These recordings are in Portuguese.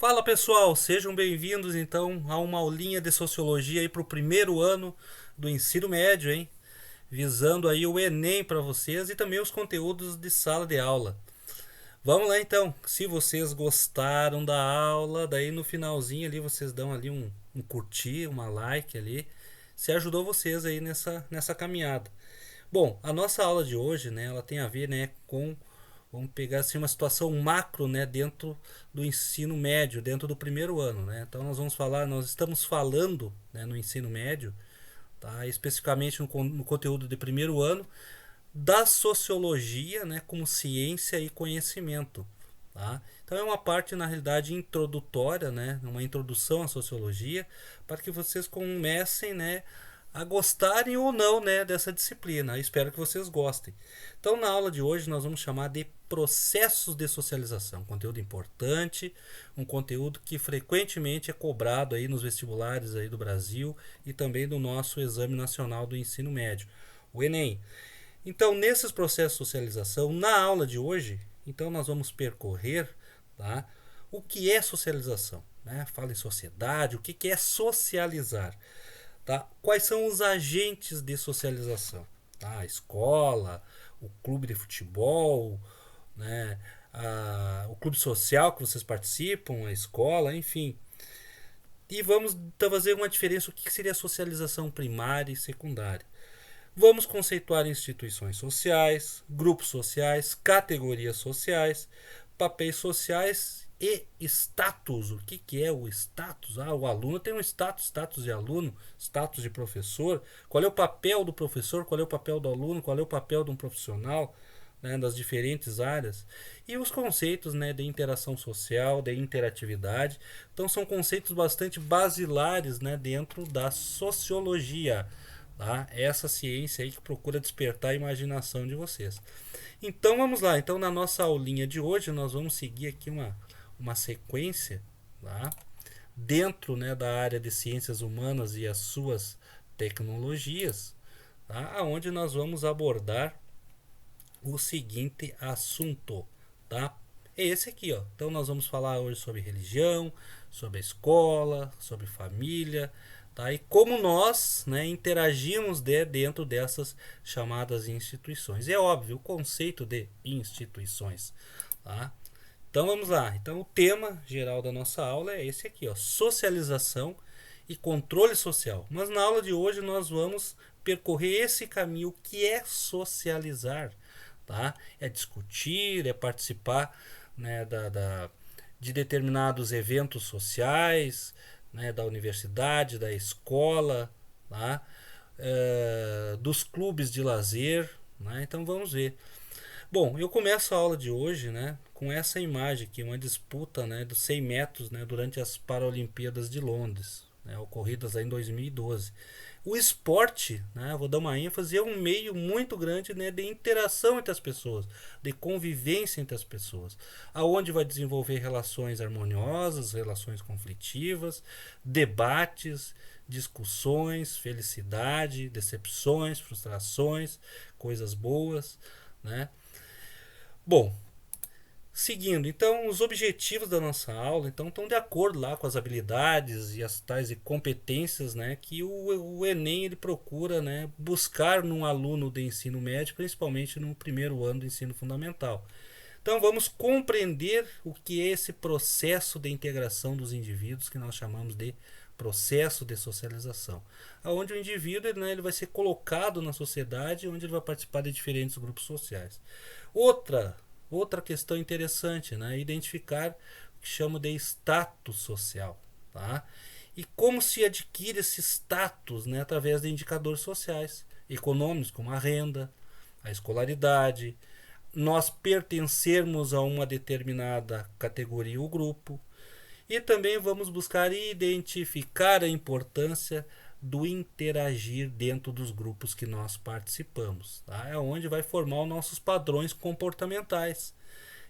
Fala pessoal, sejam bem-vindos então a uma aulinha de sociologia aí para o primeiro ano do ensino médio, hein? Visando aí o Enem para vocês e também os conteúdos de sala de aula. Vamos lá então, se vocês gostaram da aula, daí no finalzinho ali vocês dão ali um curtir, uma like ali, se ajudou vocês aí nessa caminhada. Bom, a nossa aula de hoje, né, ela tem a ver, né, com vamos pegar assim uma situação macro, né, dentro do ensino médio, dentro do primeiro ano, né? Então nós estamos falando, né, no ensino médio, tá, especificamente no conteúdo de primeiro ano da sociologia, né, como ciência e conhecimento, tá? Então é uma parte na realidade introdutória, né, uma introdução à sociologia, para que vocês comecem, né, a gostarem ou não, né, dessa disciplina. Eu espero que vocês gostem. Então na aula de hoje nós vamos chamar de processos de socialização, conteúdo importante, um conteúdo que frequentemente é cobrado aí nos vestibulares aí do Brasil e também do nosso Exame Nacional do Ensino Médio, o Enem. Então, nesses processos de socialização, na aula de hoje, então nós vamos percorrer, tá, o que é socialização. Né? Fala em sociedade, o que é socializar. Tá? Quais são os agentes de socialização? Tá? A escola, o clube de futebol, né? O clube social que vocês participam, a escola, enfim. E vamos então fazer uma diferença, o que seria a socialização primária e secundária. Vamos conceituar instituições sociais, grupos sociais, categorias sociais, papéis sociais e status. O que é o status? O aluno tem um status de aluno, status de professor. Qual é o papel do professor? Qual é o papel do aluno? Qual é o papel de um profissional, né, das diferentes áreas? E os conceitos, né, de interação social, de interatividade. Então são conceitos bastante basilares, né, dentro da sociologia. Tá? Essa ciência aí que procura despertar a imaginação de vocês. Então vamos lá. Então na nossa aulinha de hoje nós vamos seguir aqui uma sequência, tá? Dentro, né, da área de ciências humanas e as suas tecnologias, tá? Onde nós vamos abordar o seguinte assunto, tá? É esse aqui, ó. Então nós vamos falar hoje sobre religião, sobre a escola, sobre família, tá? E como nós, né, interagimos dentro dessas chamadas instituições. É óbvio, o conceito de instituições, tá? Então vamos lá. Então o tema geral da nossa aula é esse aqui, ó, socialização e controle social. Mas na aula de hoje nós vamos percorrer esse caminho, o que é socializar, tá? É discutir, é participar, né, de determinados eventos sociais, né, da universidade, da escola, tá? Dos clubes de lazer, né? Então vamos ver. Bom, eu começo a aula de hoje, né, com essa imagem aqui, uma disputa, né, dos 100 metros, né, durante as Paralimpíadas de Londres, né, ocorridas lá em 2012. O esporte, né, vou dar uma ênfase, é um meio muito grande, né, de interação entre as pessoas, de convivência entre as pessoas, aonde vai desenvolver relações harmoniosas, relações conflitivas, debates, discussões, felicidade, decepções, frustrações, coisas boas, né? Bom, seguindo, então os objetivos da nossa aula então estão de acordo lá com as habilidades e as tais e competências, né, que o Enem ele procura, né, buscar num aluno de ensino médio, principalmente no primeiro ano do ensino fundamental. Então vamos compreender o que é esse processo de integração dos indivíduos que nós chamamos de processo de socialização, aonde o indivíduo, né, ele vai ser colocado na sociedade, onde ele vai participar de diferentes grupos sociais. Outra questão interessante, né, é identificar o que chamo de status social, tá? E como se adquire esse status, né, através de indicadores sociais, econômicos, como a renda, a escolaridade, nós pertencermos a uma determinada categoria ou grupo, e também vamos buscar identificar a importância do interagir dentro dos grupos que nós participamos. Tá? É onde vai formar os nossos padrões comportamentais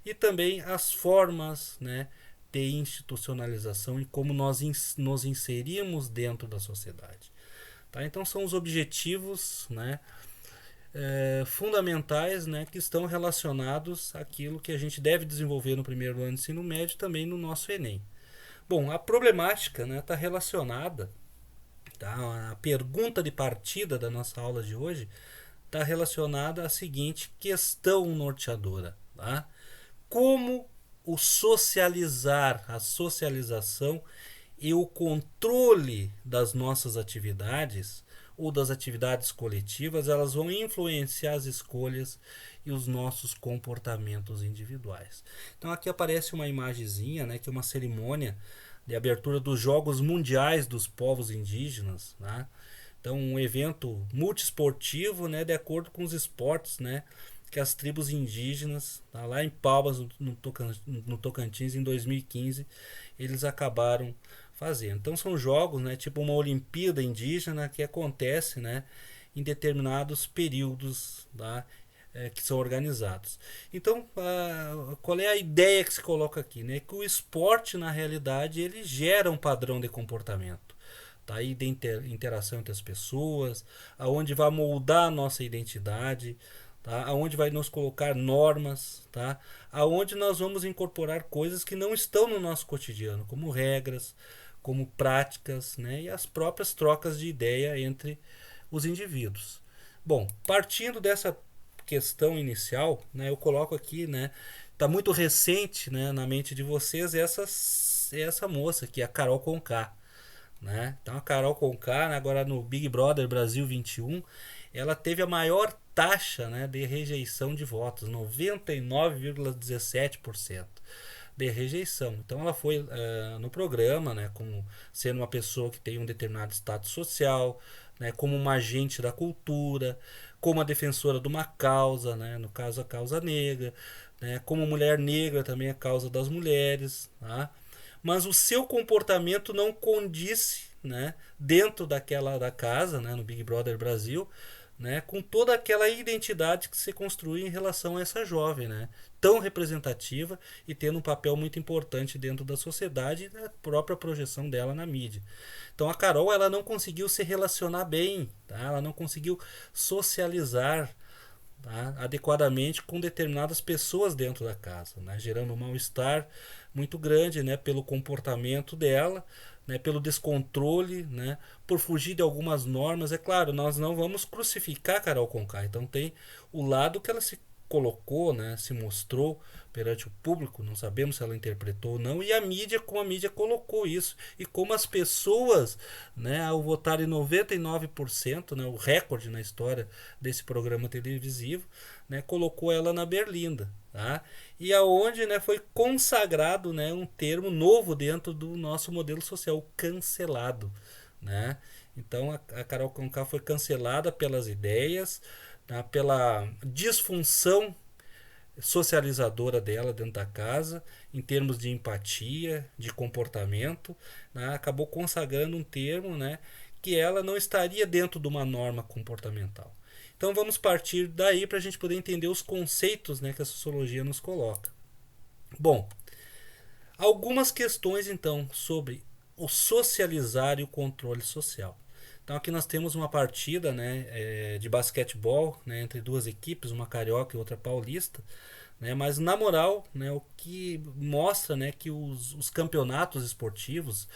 e também as formas, né, de institucionalização e como nós nos inserimos dentro da sociedade. Tá? Então são os objetivos, né, fundamentais, né, que estão relacionados àquilo que a gente deve desenvolver no primeiro ano de ensino médio também no nosso Enem. Bom, a problemática, né, está relacionada, tá? A pergunta de partida da nossa aula de hoje está relacionada à seguinte questão norteadora, tá? Como o socializar, a socialização e o controle das nossas atividades ou das atividades coletivas, elas vão influenciar as escolhas e os nossos comportamentos individuais. Então aqui aparece uma imagenzinha, né, que é uma cerimônia de abertura dos Jogos Mundiais dos Povos Indígenas, né? Então um evento multiesportivo, né, de acordo com os esportes, né, que as tribos indígenas, tá, lá em Palmas, no Tocantins, em 2015, eles acabaram fazendo. Então são jogos, né, tipo uma Olimpíada indígena que acontece, né, em determinados períodos, tá, que são organizados. Então, qual é a ideia que se coloca aqui? Né? Que o esporte, na realidade, ele gera um padrão de comportamento. Tá aí de interação entre as pessoas, aonde vai moldar a nossa identidade, tá? Aonde vai nos colocar normas, tá? Aonde nós vamos incorporar coisas que não estão no nosso cotidiano, como regras, como práticas, né? E as próprias trocas de ideia entre os indivíduos. Bom, partindo dessa questão inicial, né, eu coloco aqui, né, tá muito recente, né, na mente de vocês essa moça aqui, a Carol Conká, né? Então a Carol Conká, né, agora no Big Brother Brasil 21, ela teve a maior taxa, né, de rejeição de votos, 99,17% de rejeição. Então ela foi no programa, né, como sendo uma pessoa que tem um determinado status social, né, como uma agente da cultura, como a defensora de uma causa, né, no caso a causa negra, né, como mulher negra também a causa das mulheres, tá? Mas o seu comportamento não condiz, né, dentro da casa, né, no Big Brother Brasil, né, com toda aquela identidade que se construi em relação a essa jovem, né, tão representativa e tendo um papel muito importante dentro da sociedade e da própria projeção dela na mídia. Então a Carol, ela não conseguiu se relacionar bem, tá? Ela não conseguiu socializar, tá, adequadamente com determinadas pessoas dentro da casa, né, gerando um mal-estar muito grande, né, pelo comportamento dela, né, pelo descontrole, né, por fugir de algumas normas. É claro, nós não vamos crucificar a Carol Conká, então tem o lado que ela se colocou, né, se mostrou perante o público, não sabemos se ela interpretou ou não, e a mídia, como a mídia colocou isso, e como as pessoas, né, ao votarem 99%, né, o recorde na história desse programa televisivo, né, colocou ela na berlinda, tá? E aonde, né, foi consagrado, né, um termo novo dentro do nosso modelo social, o cancelado, né? Então a Carol Conká foi cancelada pelas ideias, tá, pela disfunção socializadora dela dentro da casa, em termos de empatia, de comportamento, né, acabou consagrando um termo, né, que ela não estaria dentro de uma norma comportamental. Então vamos partir daí para a gente poder entender os conceitos, né, que a sociologia nos coloca. Bom, algumas questões então sobre o socializar e o controle social. Então aqui nós temos uma partida, né, de basquetebol, né, entre duas equipes, uma carioca e outra paulista, né, mas na moral, né, o que mostra, né, que os campeonatos esportivos,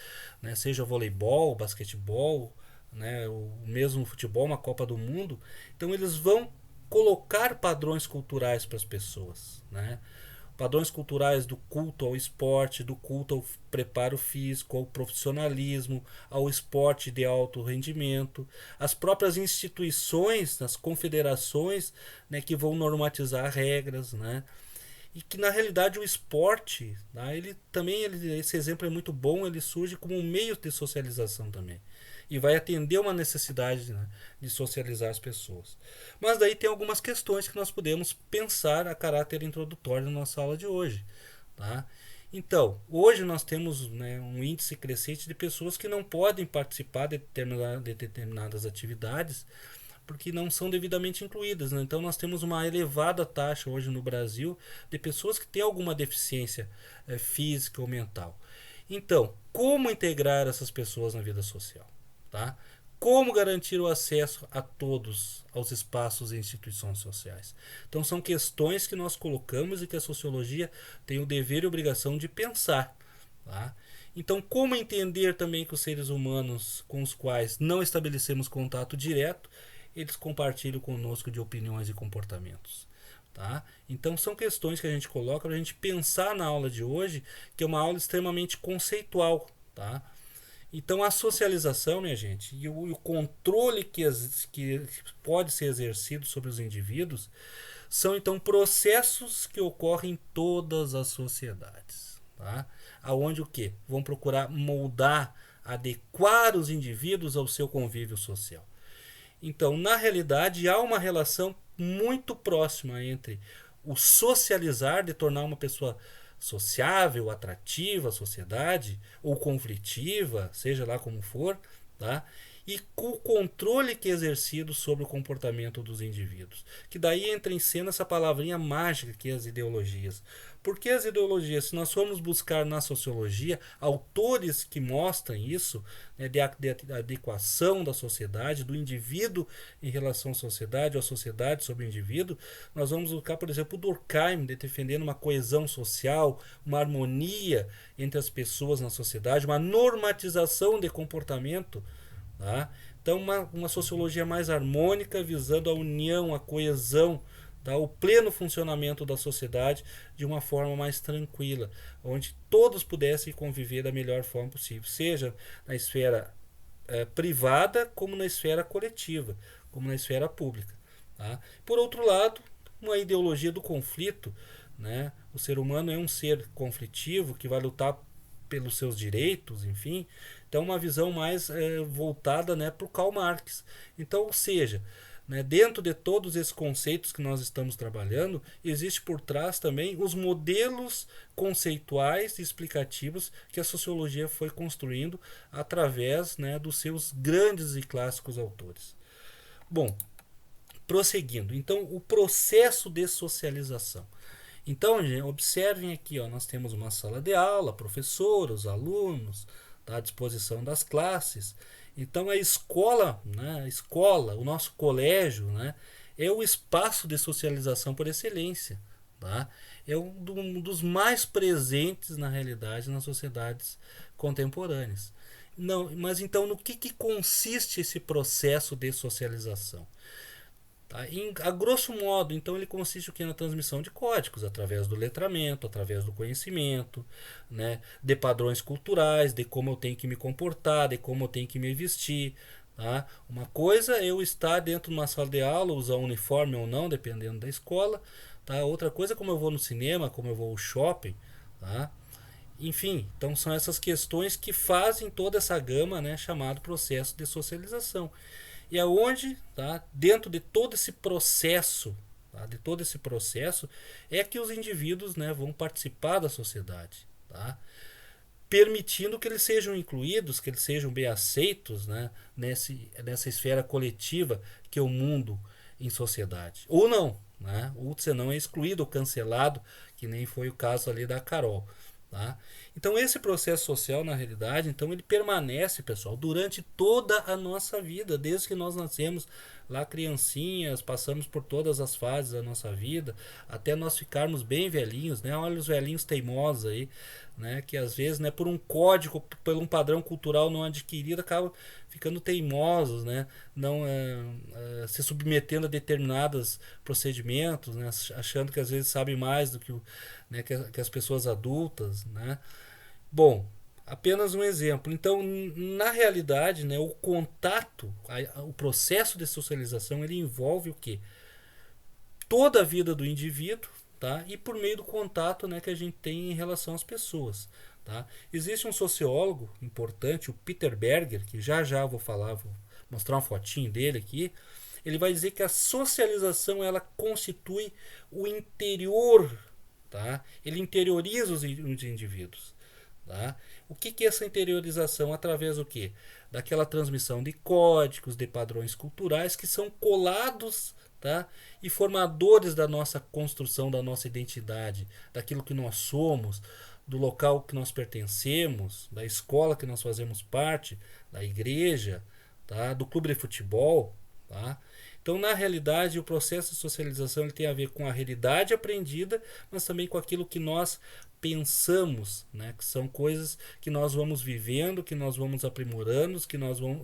né, seja voleibol, basquetebol, né, o mesmo futebol, uma Copa do Mundo, então eles vão colocar padrões culturais para as pessoas, né? Padrões culturais do culto ao esporte, do culto ao preparo físico, ao profissionalismo, ao esporte de alto rendimento, as próprias instituições, as confederações, né, que vão normatizar regras, né? E que na realidade o esporte, né, ele também, esse exemplo é muito bom, ele surge como um meio de socialização também. E vai atender uma necessidade, né, de socializar as pessoas. Mas daí tem algumas questões que nós podemos pensar a caráter introdutório na nossa aula de hoje. Tá? Então, hoje nós temos, né, um índice crescente de pessoas que não podem participar de determinadas atividades porque não são devidamente incluídas, né? Então nós temos uma elevada taxa hoje no Brasil de pessoas que têm alguma deficiência física ou mental. Então, como integrar essas pessoas na vida social? Tá? Como garantir o acesso a todos aos espaços e instituições sociais? Então são questões que nós colocamos e que a sociologia tem o dever e obrigação de pensar. Tá? Então, como entender também que os seres humanos com os quais não estabelecemos contato direto, eles compartilham conosco de opiniões e comportamentos. Tá? Então, são questões que a gente coloca para a gente pensar na aula de hoje, que é uma aula extremamente conceitual. Tá? Então, a socialização, minha gente, e o controle que pode ser exercido sobre os indivíduos são, então, processos que ocorrem em todas as sociedades. Tá? Aonde o quê? Vão procurar moldar, adequar os indivíduos ao seu convívio social. Então, na realidade, há uma relação muito próxima entre o socializar, de tornar uma pessoa sociável, atrativa à sociedade, ou conflitiva, seja lá como for, tá? E com o controle que é exercido sobre o comportamento dos indivíduos. Que daí entra em cena essa palavrinha mágica que é as ideologias. Por que as ideologias? Se nós formos buscar na sociologia autores que mostrem isso, né, de adequação da sociedade, do indivíduo em relação à sociedade, ou a sociedade sobre o indivíduo, nós vamos buscar, por exemplo, o Durkheim, defendendo uma coesão social, uma harmonia entre as pessoas na sociedade, uma normatização de comportamento. Tá? Então, uma sociologia mais harmônica, visando a união, a coesão, tá? O pleno funcionamento da sociedade de uma forma mais tranquila, onde todos pudessem conviver da melhor forma possível, seja na esfera privada, como na esfera coletiva, como na esfera pública. Tá? Por outro lado, uma ideologia do conflito, né? O ser humano é um ser conflitivo que vai lutar pelos seus direitos, enfim. Então, uma visão mais voltada, né, para o Karl Marx. Então, ou seja, né, dentro de todos esses conceitos que nós estamos trabalhando, existe por trás também os modelos conceituais e explicativos que a sociologia foi construindo através, né, dos seus grandes e clássicos autores. Bom, prosseguindo. Então, o processo de socialização. Então, gente, observem aqui, ó, nós temos uma sala de aula, professor, os alunos, tá, à disposição das classes. Então, a escola, né, o nosso colégio, né, é o espaço de socialização por excelência. Tá? É um dos mais presentes, na realidade, nas sociedades contemporâneas. Não, mas então, no que consiste esse processo de socialização? Tá? A grosso modo, então, ele consiste o que? Na transmissão de códigos, através do letramento, através do conhecimento, né? De padrões culturais, de como eu tenho que me comportar, de como eu tenho que me vestir. Tá? Uma coisa é eu estar dentro de uma sala de aula, usar um uniforme ou não, dependendo da escola. Tá? Outra coisa é como eu vou no cinema, como eu vou ao shopping. Tá? Enfim, então são essas questões que fazem toda essa gama, né, chamado processo de socialização. E aonde, tá, dentro de todo esse processo, tá, é que os indivíduos, né, vão participar da sociedade, tá, permitindo que eles sejam incluídos, que eles sejam bem aceitos, né, nessa esfera coletiva que é o mundo em sociedade. Ou não, né, ou senão é excluído ou cancelado, que nem foi o caso ali da Carol. Tá? Então esse processo social, na realidade, então ele permanece, pessoal, durante toda a nossa vida, desde que nós nascemos lá criancinhas, passamos por todas as fases da nossa vida, até nós ficarmos bem velhinhos, né? Olha os velhinhos teimosos aí, né? Que às vezes, né, por um código, por um padrão cultural não adquirido, acabam ficando teimosos, né? Não se submetendo a determinados procedimentos, né? Achando que às vezes sabe mais do que, né, que as pessoas adultas, né? Bom, apenas um exemplo. Então, na realidade, né, o contato, o processo de socialização, ele envolve o quê? Toda a vida do indivíduo, tá? E por meio do contato, né, que a gente tem em relação às pessoas. Tá? Existe um sociólogo importante, o Peter Berger, que já vou falar, vou mostrar uma fotinho dele aqui. Ele vai dizer que a socialização ela constitui o interior, tá? Ele interioriza os indivíduos. Tá? O que é essa interiorização? Através do quê? Daquela transmissão de códigos, de padrões culturais que são colados, tá? E formadores da nossa construção, da nossa identidade, daquilo que nós somos, do local que nós pertencemos, da escola que nós fazemos parte, da igreja, tá? Do clube de futebol. tá? Então, na realidade, o processo de socialização ele tem a ver com a realidade aprendida, mas também com aquilo que nós pensamos, né? Que são coisas que nós vamos vivendo, que nós vamos aprimorando,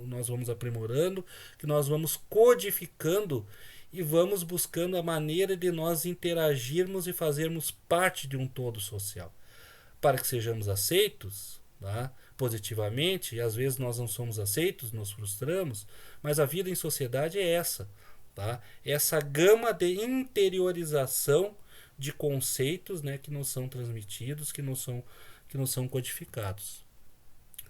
nós vamos aprimorando, que nós vamos codificando e vamos buscando a maneira de nós interagirmos e fazermos parte de um todo social. Para que sejamos aceitos, tá? Positivamente, e às vezes nós não somos aceitos, nos frustramos, mas a vida em sociedade é essa. Tá? Essa gama de interiorização de conceitos, né, que não são transmitidos, que não são codificados.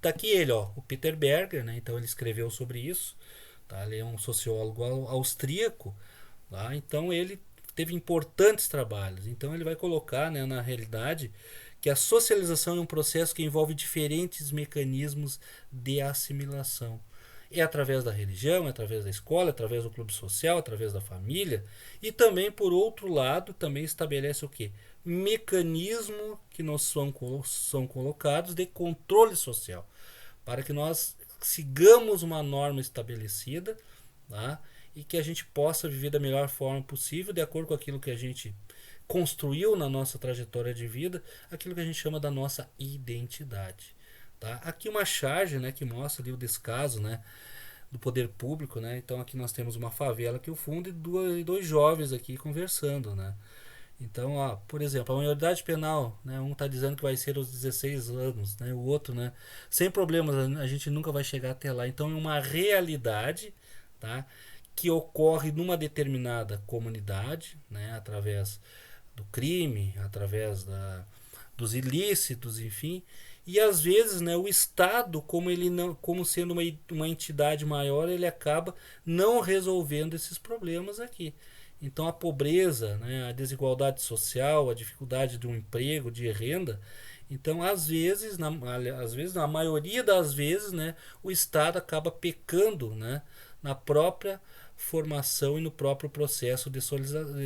Tá aqui ele, ó, o Peter Berger, né, então ele escreveu sobre isso. Tá? Ele é um sociólogo austríaco. Tá? Então ele teve importantes trabalhos. Então ele vai colocar, né, na realidade que a socialização é um processo que envolve diferentes mecanismos de assimilação. É através da religião, é através da escola, é através do clube social, é através da família. E também, por outro lado, também estabelece o quê? Mecanismo que nos são colocados de controle social. Para que nós sigamos uma norma estabelecida, tá? E que a gente possa viver da melhor forma possível, de acordo com aquilo que a gente construiu na nossa trajetória de vida, aquilo que a gente chama da nossa identidade. Tá? Aqui uma charge, né, que mostra ali o descaso, né, do poder público, né? Então aqui nós temos uma favela aqui ao fundo e dois jovens aqui conversando, né? Então, ó, por exemplo, a maioridade penal, né, um está dizendo que vai ser aos 16 anos, né, o outro, né, sem problemas, a gente nunca vai chegar até lá. Então é uma realidade, tá, que ocorre numa determinada comunidade, né, através do crime, através dos ilícitos, enfim. E às vezes, né, o Estado, como ele não, como sendo uma entidade maior, ele acaba não resolvendo esses problemas aqui. Então a pobreza, né, a desigualdade social, a dificuldade de um emprego, de renda, então às vezes, na maioria das vezes, né, o Estado acaba pecando, né, na própria formação e no próprio processo de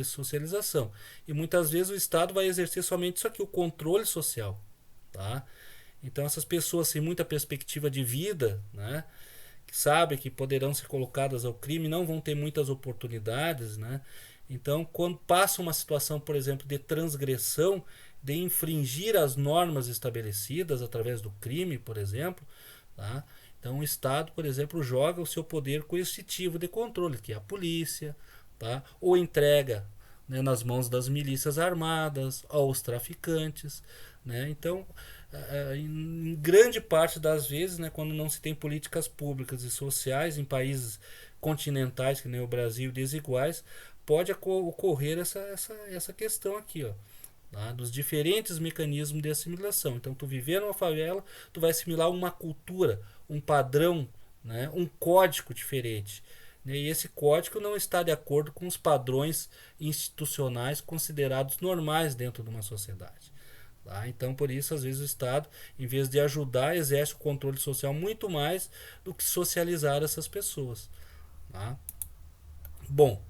socialização. E muitas vezes o Estado vai exercer somente isso aqui, o controle social, tá? Então essas pessoas sem muita perspectiva de vida, né, que sabem que poderão ser colocadas ao crime, não vão ter muitas oportunidades, né? Então, quando passa uma situação, por exemplo, de transgressão, de infringir as normas estabelecidas através do crime, por exemplo, tá? Então o Estado, por exemplo, joga o seu poder coercitivo de controle, que é a polícia, tá? Ou entrega, né, nas mãos das milícias armadas, aos traficantes, né? Então, em grande parte das vezes, né, quando não se tem políticas públicas e sociais em países continentais, que nem o Brasil, desiguais, pode ocorrer essa questão aqui, ó, tá? Dos diferentes mecanismos de assimilação. Então, tu viver numa favela, tu vai assimilar uma cultura, um padrão, né, um código diferente. Né? E esse código não está de acordo com os padrões institucionais considerados normais dentro de uma sociedade. Tá? Então, por isso, às vezes o Estado, em vez de ajudar, exerce o controle social muito mais do que socializar essas pessoas. Tá? Bom,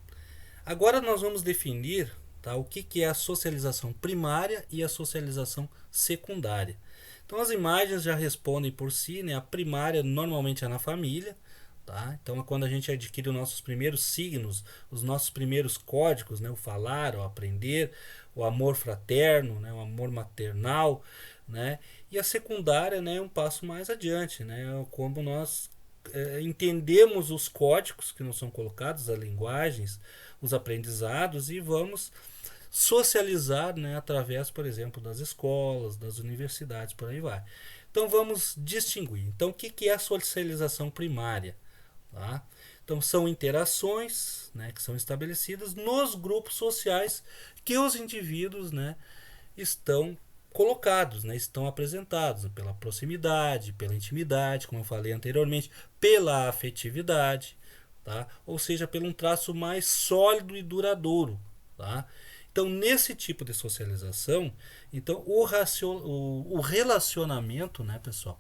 agora nós vamos definir, tá, o que é a socialização primária e a socialização secundária. Então as imagens já respondem por si, né? A primária normalmente é na família, tá? Então é quando a gente adquire os nossos primeiros signos, os nossos primeiros códigos, né? O falar, o aprender, o amor fraterno, né? O amor maternal, né? E a secundária, né, é um passo mais adiante, né? Como nós entendemos os códigos que nos são colocados, as linguagens, os aprendizados e vamos socializar, né, através, por exemplo, das escolas, das universidades, por aí vai. Então vamos distinguir. Então o que é a socialização primária? Tá? Então são interações, né, que são estabelecidas nos grupos sociais que os indivíduos, né, estão colocados, né, estão apresentados pela proximidade, pela intimidade, como eu falei anteriormente, pela afetividade, tá? Ou seja, pelo um traço mais sólido e duradouro. Tá? Então, nesse tipo de socialização, então o relacionamento, né, pessoal,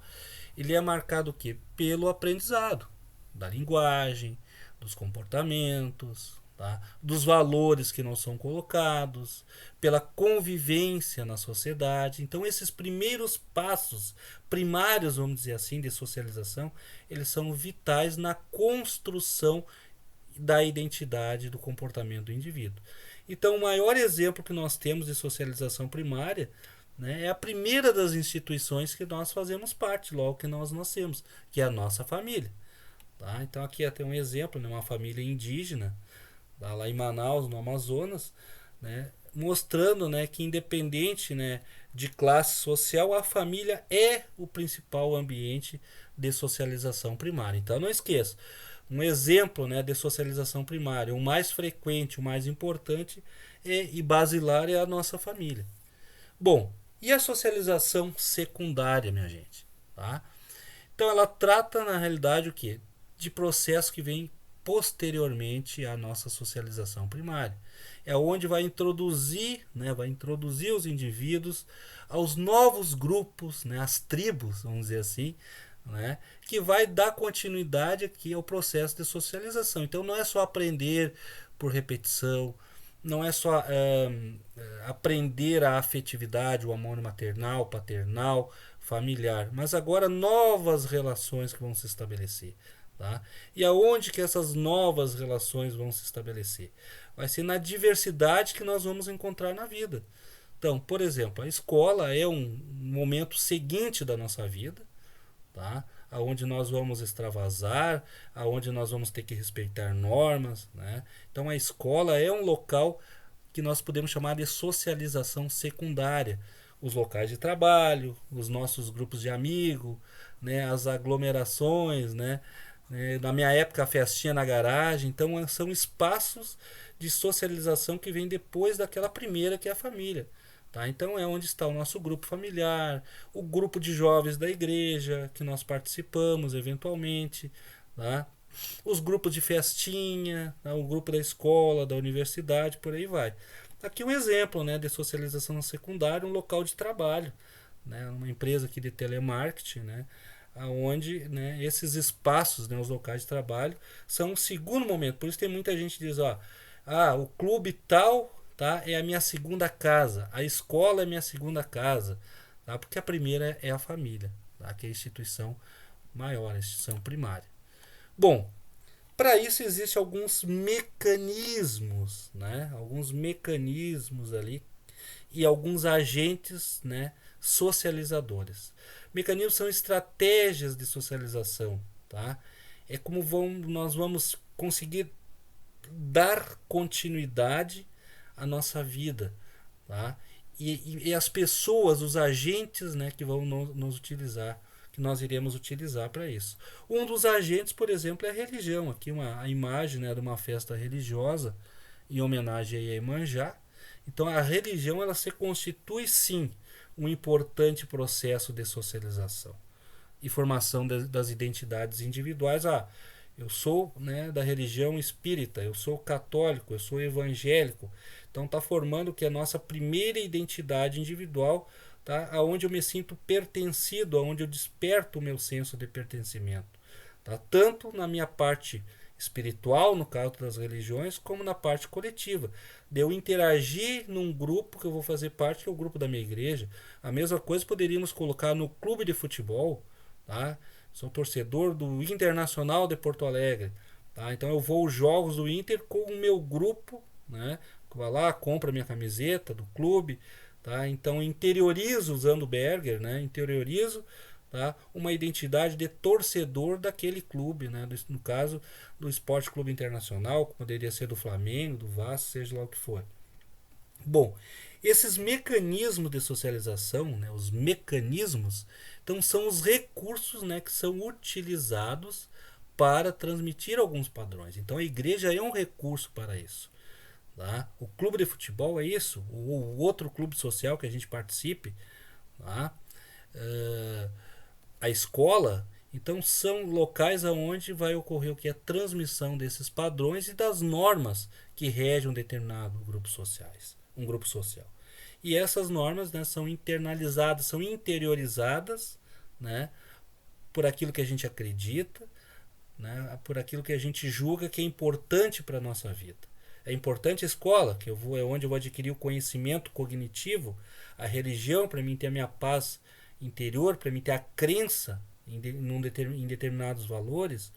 ele é marcado o quê? Pelo aprendizado da linguagem, dos comportamentos, tá? Dos valores que não são colocados, pela convivência na sociedade. Então, esses primeiros passos primários, vamos dizer assim, de socialização, eles são vitais na construção da identidade do comportamento do indivíduo. Então, o maior exemplo que nós temos de socialização primária, né, é a primeira das instituições que nós fazemos parte, logo que nós nascemos, que é a nossa família. Tá? Então, aqui até um exemplo, né, uma família indígena, tá, lá em Manaus, no Amazonas, né, mostrando, né, que independente, né, de classe social, a família é o principal ambiente de socialização primária. Então, não esqueça, um exemplo, né, de socialização primária, o mais frequente, o mais importante e basilar é a nossa família. Bom, e a socialização secundária, minha gente? Tá? Então, ela trata, na realidade, o quê? De processos que vêm posteriormente à nossa socialização primária. É onde vai introduzir os indivíduos aos novos grupos, né, as tribos, vamos dizer assim, né, que vai dar continuidade aqui ao processo de socialização. Então não é só aprender por repetição, não é só aprender a afetividade, o amor maternal, paternal, familiar, mas agora novas relações que vão se estabelecer. Tá? E aonde que essas novas relações vão se estabelecer? Vai ser na diversidade que nós vamos encontrar na vida. Então, por exemplo, a escola é um momento seguinte da nossa vida, tá? Aonde nós vamos extravasar, aonde nós vamos ter que respeitar normas, né? Então a escola é um local que nós podemos chamar de socialização secundária. Os locais de trabalho, os nossos grupos de amigos, né? As aglomerações, né? Na minha época, a festinha na garagem. Então são espaços de socialização que vem depois daquela primeira, que é a família. Tá? Então é onde está o nosso grupo familiar, o grupo de jovens da igreja que nós participamos eventualmente, tá? Os grupos de festinha, tá? O grupo da escola, da universidade, por aí vai. Aqui um exemplo, né, de socialização secundária, um local de trabalho, né, uma empresa aqui de telemarketing, né, onde, né, esses espaços, né, os locais de trabalho, são um segundo momento. Por isso tem muita gente que diz, ó, o clube tal, tá, é a minha segunda casa, a escola é a minha segunda casa, tá, porque a primeira é a família, tá, que é a instituição maior, a instituição primária. Bom, para isso existem alguns mecanismos, né, alguns mecanismos ali e alguns agentes, né, socializadores. Mecanismos são estratégias de socialização, tá? É como nós vamos conseguir dar continuidade à nossa vida, tá? E as pessoas, os agentes, né, que vão nos utilizar, que nós iremos utilizar para isso. Um dos agentes, por exemplo, é a religião. Aqui a imagem, né, de uma festa religiosa em homenagem a Iemanjá. Então a religião, ela se constitui sim um importante processo de socialização e formação das identidades individuais. Eu sou, né, da religião espírita, eu sou católico, eu sou evangélico. Então está formando que a nossa primeira identidade individual, tá, aonde eu me sinto pertencido, aonde eu desperto o meu senso de pertencimento, tá? Tanto na minha parte espiritual, no caso das religiões, como na parte coletiva, de eu interagir num grupo que eu vou fazer parte, que é o grupo da minha igreja. A mesma coisa poderíamos colocar no clube de futebol, tá? Sou torcedor do Internacional de Porto Alegre, tá? Então eu vou aos jogos do Inter com o meu grupo, né? Vai lá, compra minha camiseta do clube, tá? Então interiorizo, usando o Berger, né? Interiorizo, tá, uma identidade de torcedor daquele clube, né? No caso do Esporte Clube Internacional, poderia ser do Flamengo, do Vasco, seja lá o que for. Bom, esses mecanismos de socialização, né, os mecanismos, então são os recursos, né, que são utilizados para transmitir alguns padrões. Então a igreja é um recurso para isso. Tá? O clube de futebol é isso, o outro clube social que a gente participe, tá? A escola, então são locais onde vai ocorrer o que é a transmissão desses padrões e das normas que regem um determinado grupo um grupo social. E essas normas, né, são internalizadas, são interiorizadas, né, por aquilo que a gente acredita, né, por aquilo que a gente julga que é importante para a nossa vida. É importante a escola, que é onde eu vou adquirir o conhecimento cognitivo, a religião, para mim ter a minha paz interior, para mim ter a crença em determinados valores,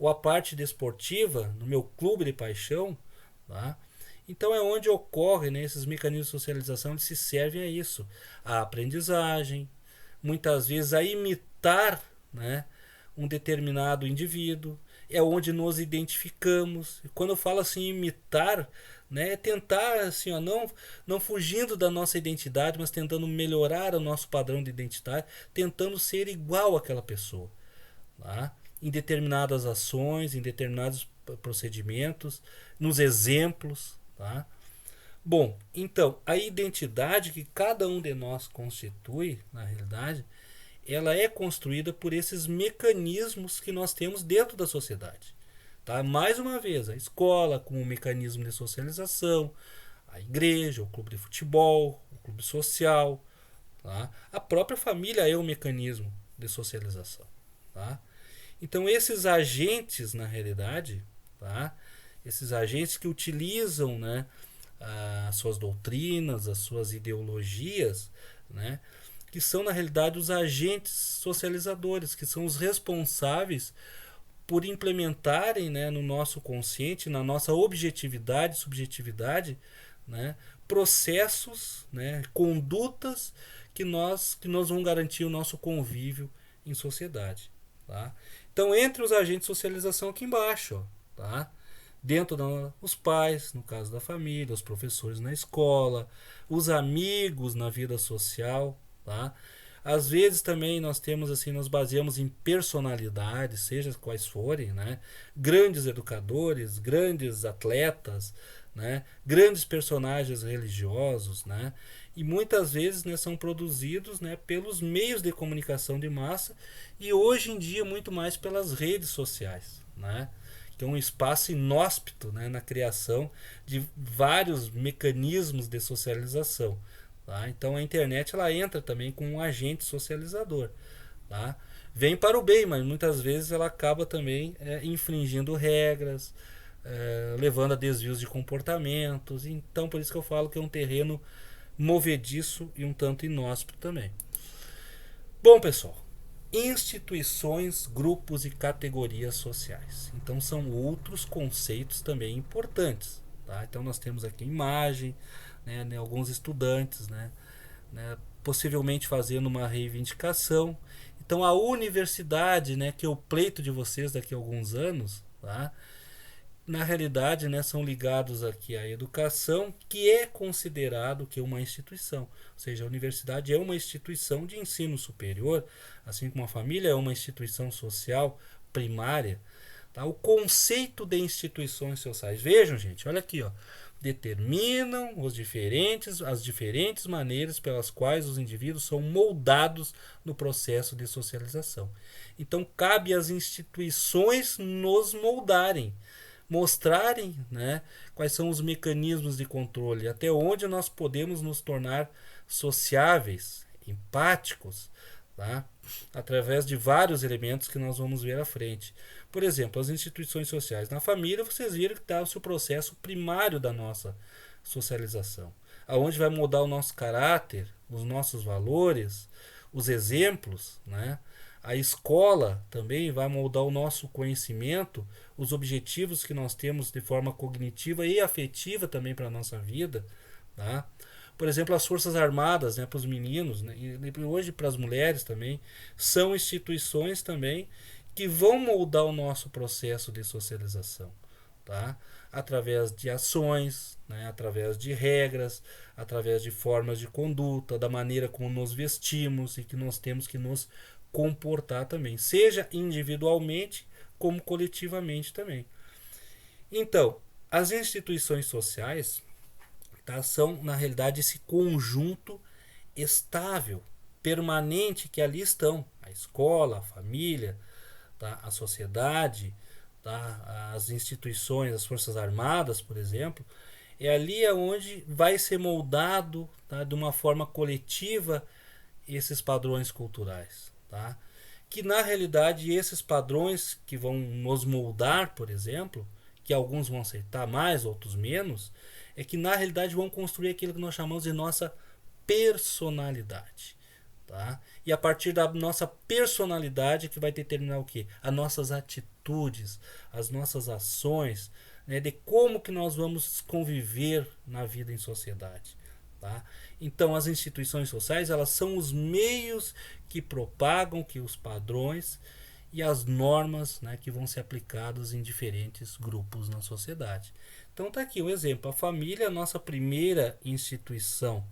ou a parte desportiva, no meu clube de paixão, tá? Então é onde ocorre, né, esses mecanismos de socialização, eles se servem a isso, a aprendizagem, muitas vezes a imitar, né, um determinado indivíduo, é onde nos identificamos. E quando eu falo assim imitar, né, é tentar assim, ó, não fugindo da nossa identidade, mas tentando melhorar o nosso padrão de identidade, tentando ser igual àquela pessoa, tá? Em determinadas ações, em determinados procedimentos, nos exemplos, tá? Bom, então, a identidade que cada um de nós constitui, na realidade, ela é construída por esses mecanismos que nós temos dentro da sociedade. Tá? Mais uma vez, a escola como um mecanismo de socialização, a igreja, o clube de futebol, o clube social, tá? A própria família é um mecanismo de socialização. Tá? Então esses agentes, na realidade, tá? Esses agentes que utilizam, né, as suas doutrinas, as suas ideologias, né, que são na realidade os agentes socializadores, que são os responsáveis por implementarem, né, no nosso consciente, na nossa objetividade, subjetividade, né, processos, né, condutas que nós vão garantir o nosso convívio em sociedade. Tá? Então, entre os agentes de socialização aqui embaixo, ó, tá? Dentro dos pais, no caso da família, os professores na escola, os amigos na vida social, tá? Às vezes também nós temos assim, nós baseamos em personalidades, seja quais forem, né? Grandes educadores, grandes atletas, né? Grandes personagens religiosos, né? E muitas vezes, né, são produzidos, né, pelos meios de comunicação de massa e hoje em dia muito mais pelas redes sociais, né? Que é um espaço inóspito, né, na criação de vários mecanismos de socialização. Tá? Então a internet ela entra também como um agente socializador. Tá? Vem para o bem, mas muitas vezes ela acaba também infringindo regras, levando a desvios de comportamentos. Então por isso que eu falo que é um terreno movediço e um tanto inóspito também. Bom, pessoal, instituições, grupos e categorias sociais. Então são outros conceitos também importantes. Tá? Então nós temos aqui imagem, né, alguns estudantes, né, possivelmente fazendo uma reivindicação. Então a universidade, né, que é o pleito de vocês daqui a alguns anos, tá? Na realidade, né, são ligados aqui à educação, que é considerado que é uma instituição. Ou seja, a universidade é uma instituição de ensino superior, assim como a família é uma instituição social primária. Tá? O conceito de instituições sociais, vejam, gente, olha aqui, ó, determinam as diferentes maneiras pelas quais os indivíduos são moldados no processo de socialização. Então, cabe às instituições nos moldarem, mostrarem, né, quais são os mecanismos de controle, até onde nós podemos nos tornar sociáveis, empáticos, tá? Através de vários elementos que nós vamos ver à frente. Por exemplo, as instituições sociais. Na família, vocês viram que está o seu processo primário da nossa socialização, aonde vai mudar o nosso caráter, os nossos valores, os exemplos, né? A escola também vai moldar o nosso conhecimento, os objetivos que nós temos de forma cognitiva e afetiva também para a nossa vida. Tá? Por exemplo, as Forças Armadas, né, para os meninos, né, e hoje para as mulheres também, são instituições também que vão moldar o nosso processo de socialização. Tá? Através de ações, né, através de regras, através de formas de conduta, da maneira como nos vestimos e que nós temos que nos comportar também, seja individualmente como coletivamente também. Então, as instituições sociais, tá, são na realidade esse conjunto estável, permanente que ali estão, a escola, a família, tá, a sociedade, tá, as instituições, as Forças Armadas, por exemplo, é ali onde vai ser moldado, tá, de uma forma coletiva esses padrões culturais. Tá? Que na realidade esses padrões que vão nos moldar, por exemplo, que alguns vão aceitar mais, outros menos, é que na realidade vão construir aquilo que nós chamamos de nossa personalidade. Tá? E a partir da nossa personalidade que vai determinar o quê? As nossas atitudes. atitudes, as nossas ações, né, de como que nós vamos conviver na vida em sociedade. Tá? Então as instituições sociais, elas são os meios que propagam que os padrões e as normas, né, que vão ser aplicadas em diferentes grupos na sociedade. Então tá aqui o exemplo, a família é a nossa primeira instituição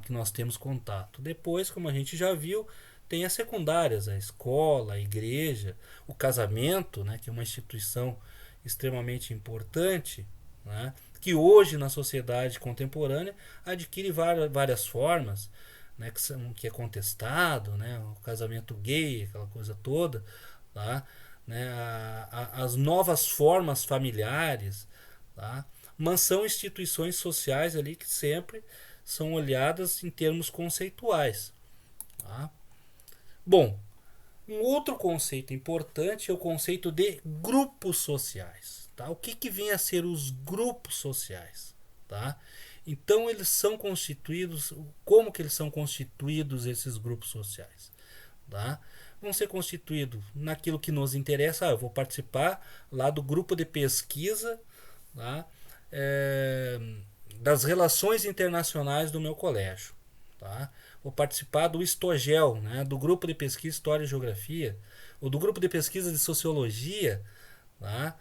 que nós temos contato. Depois, como a gente já viu, tem as secundárias, a escola, a igreja, o casamento, né, que é uma instituição extremamente importante, né, que hoje na sociedade contemporânea adquire várias formas, né, que é contestado, né, o casamento gay, aquela coisa toda, tá, né, as novas formas familiares, tá, mas são instituições sociais ali que sempre são olhadas em termos conceituais. Tá? Bom, um outro conceito importante é o conceito de grupos sociais. Tá? O que vem a ser os grupos sociais? Tá? Então eles são constituídos, como que eles são constituídos esses grupos sociais? Tá? Vão ser constituídos naquilo que nos interessa. Eu vou participar lá do grupo de pesquisa, tá? Das relações internacionais do meu colégio. Tá? Vou participar do Histogel, né? Do grupo de pesquisa História e Geografia, ou do grupo de pesquisa de Sociologia. Tá?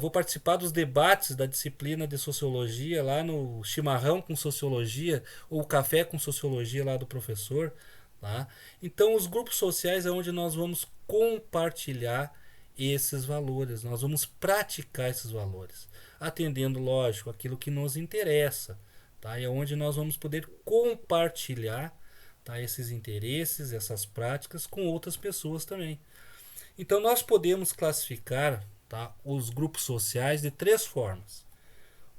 Vou participar dos debates da disciplina de Sociologia lá no chimarrão com Sociologia, ou café com Sociologia lá do professor. Tá? Então os grupos sociais é onde nós vamos compartilhar esses valores, nós vamos praticar esses valores, atendendo, lógico, aquilo que nos interessa, tá? E é onde nós vamos poder compartilhar, tá, esses interesses, essas práticas com outras pessoas também. Então nós podemos classificar, tá, os grupos sociais de 3 formas: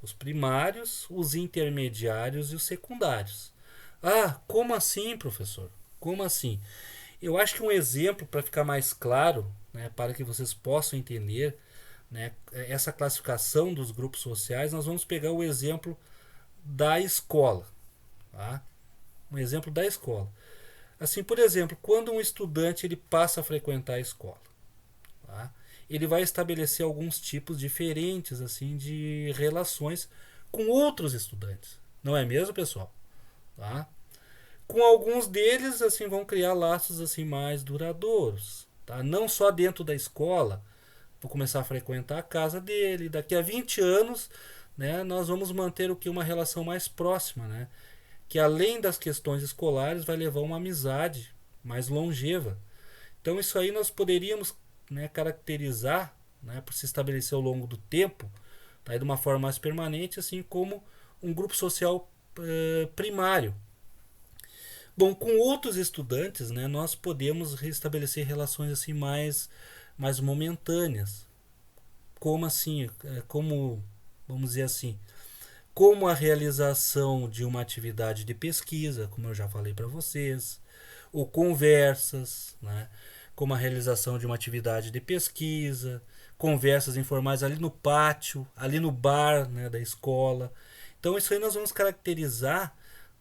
os primários, os intermediários e os secundários. Ah, como assim, professor? Como assim? Eu acho que um exemplo para ficar mais claro, né, para que vocês possam entender, né, essa classificação dos grupos sociais, nós vamos pegar o exemplo da escola. Tá? Um exemplo da escola. Assim, por exemplo, quando um estudante ele passa a frequentar a escola, tá? Ele vai estabelecer alguns tipos diferentes assim de relações com outros estudantes. Não é mesmo, pessoal? Tá? Com alguns deles assim vão criar laços assim mais duradouros, tá? Não só dentro da escola, vou começar a frequentar a casa dele, daqui a 20 anos, né, nós vamos manter o que uma relação mais próxima, né? Que além das questões escolares vai levar uma amizade mais longeva. Então isso aí nós poderíamos, né, caracterizar, né, por se estabelecer ao longo do tempo, tá, de uma forma mais permanente, assim como um grupo social primário. Bom, com outros estudantes, né, nós podemos restabelecer relações assim mais momentâneas. Como assim? Como, vamos dizer assim, como a realização de uma atividade de pesquisa, como eu já falei para vocês, ou conversas, né, como a realização de uma atividade de pesquisa, conversas informais ali no pátio, ali no bar, né, da escola. Então isso aí nós vamos caracterizar,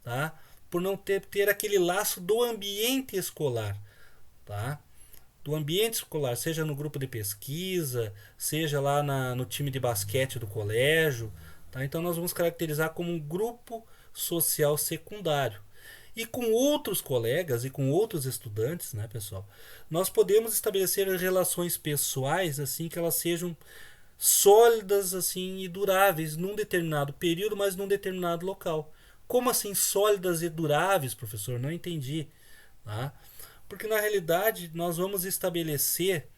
tá, por não ter aquele laço do ambiente escolar, tá? Do ambiente escolar, seja no grupo de pesquisa, seja lá no time de basquete do colégio, tá? Então nós vamos caracterizar como um grupo social secundário. E com outros colegas e com outros estudantes, né, pessoal, nós podemos estabelecer relações pessoais assim que elas sejam sólidas assim e duráveis num determinado período, mas num determinado local. Como assim sólidas e duráveis, professor? Não entendi. Tá? Porque na realidade nós vamos estabelecer,